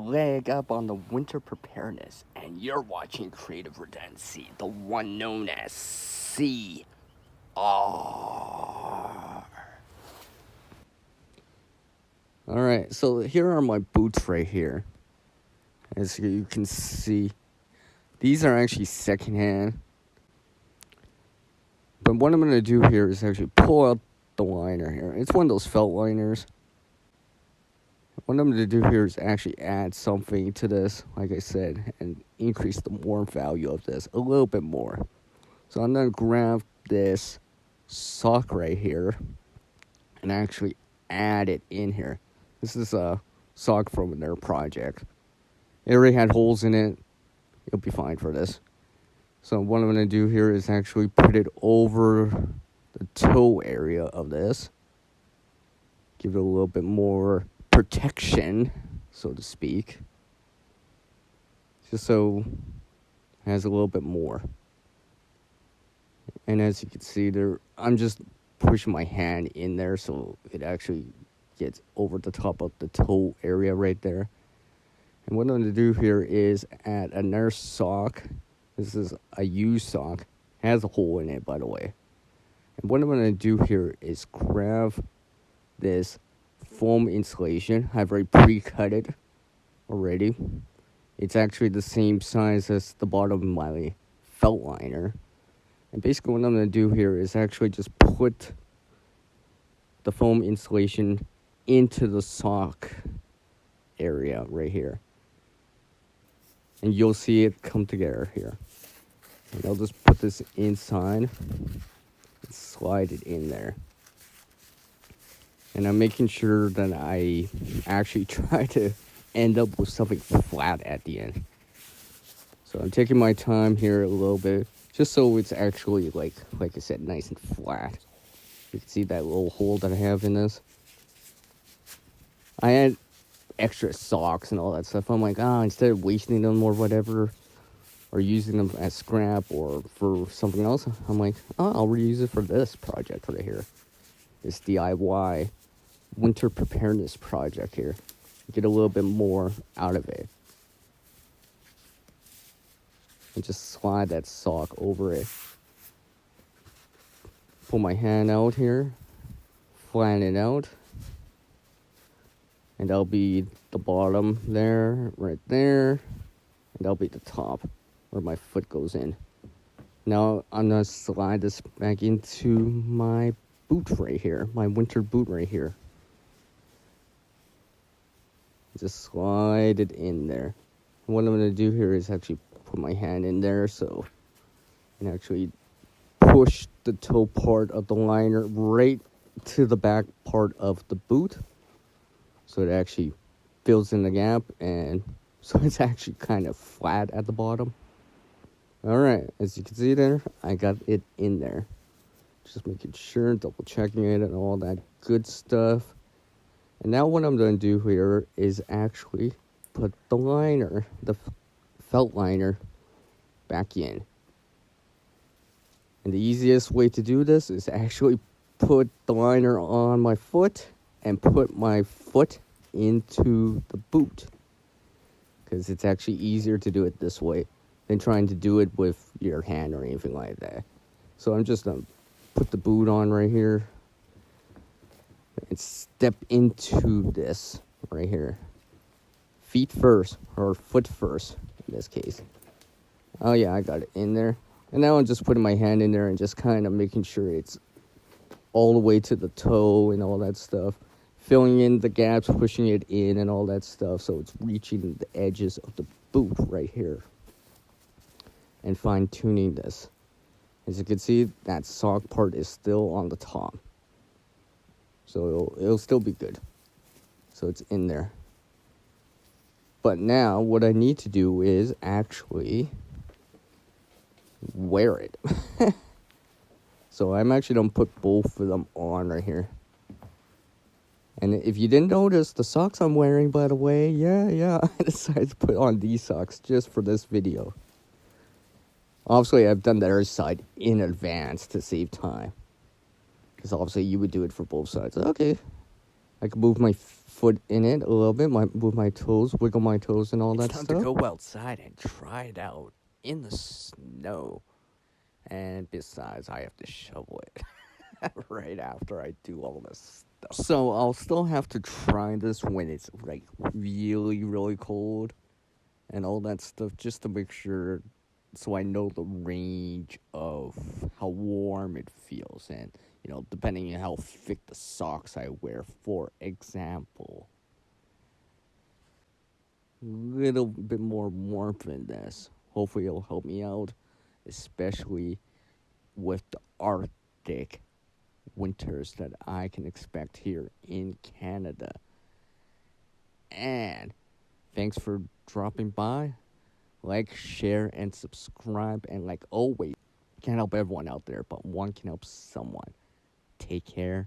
leg up on the winter preparedness, and you're watching Creative Redundancy, the one known as CR. Alright, so here are my boots right here. As you can see, these are actually secondhand. But what I'm going to do here is actually pull out the liner here. It's one of those felt liners. What I'm going to do here is actually add something to this, like I said, and increase the warmth value of this a little bit more. So I'm going to grab this sock right here and actually add it in here. This is a sock from their project. It already had holes in it. It'll be fine for this. So what I'm going to do here is actually put it over the toe area of this. Give it a little bit more protection, so to speak. Just so it has a little bit more. And as you can see there, I'm just pushing my hand in there so it actually gets over the top of the toe area right there. And what I'm going to do here is add another sock. This is a used sock. It has a hole in it, by the way. And what I'm going to do here is grab this foam insulation. I've already pre-cut it already. It's actually the same size as the bottom of my felt liner. And basically what I'm going to do here is actually just put the foam insulation into the sock area right here. And you'll see it come together here. And I'll just put this inside and slide it in there. And I'm making sure that I actually try to end up with something flat at the end. So I'm taking my time here a little bit, just so it's actually, like I said, nice and flat. You can see that little hole that I have in this. I had extra socks and all that stuff. I'm like, instead of wasting them or whatever, or using them as scrap or for something else, I'm like, I'll reuse it for this project right here. This DIY winter preparedness project here. Get a little bit more out of it. And just slide that sock over it. Pull my hand out here. Flatten it out. And that'll be the bottom there, right there. And that'll be the top where my foot goes in. Now I'm going to slide this back into my boot right here. My winter boot right here. Just slide it in there. And what I'm going to do here is actually put my hand in there so I can actually push the toe part of the liner right to the back part of the boot. So it actually fills in the gap, and so it's actually kind of flat at the bottom. Alright, as you can see there, I got it in there. Just making sure, double checking it and all that good stuff. And now what I'm going to do here is actually put the liner, the felt liner, back in. And the easiest way to do this is actually put the liner on my foot and put my foot into the boot, because it's actually easier to do it this way than trying to do it with your hand or anything like that. So I'm just going to put the boot on right here and step into this right here. Feet first, or foot first in this case. Oh yeah, I got it in there. And now I'm just putting my hand in there and just kind of making sure it's all the way to the toe and all that stuff. Filling in the gaps, pushing it in and all that stuff so it's reaching the edges of the boot right here. And fine-tuning this. As you can see, that sock part is still on the top. So it'll still be good. So it's in there. But now what I need to do is actually wear it. So I'm actually going to put both of them on right here. And if you didn't notice, the socks I'm wearing, by the way, yeah, I decided to put on these socks just for this video. Obviously, I've done the other side in advance to save time. Because obviously, you would do it for both sides. Okay, I can move my foot in it a little bit with my toes, wiggle my toes and all that It's stuff. time to go outside and try it out in the snow. And besides, I have to shovel it right after I do all this stuff. So I'll still have to try this when it's like really, really cold and all that stuff, just to make sure, so I know the range of how warm it feels, and depending on how thick the socks I wear. For example, a little bit more warmth in this. Hopefully, it'll help me out, especially with the Arctic winters that I can expect here in Canada. And thanks for dropping by. Like, share, and subscribe. And like always, can't help everyone out there, but one can help someone. Take care.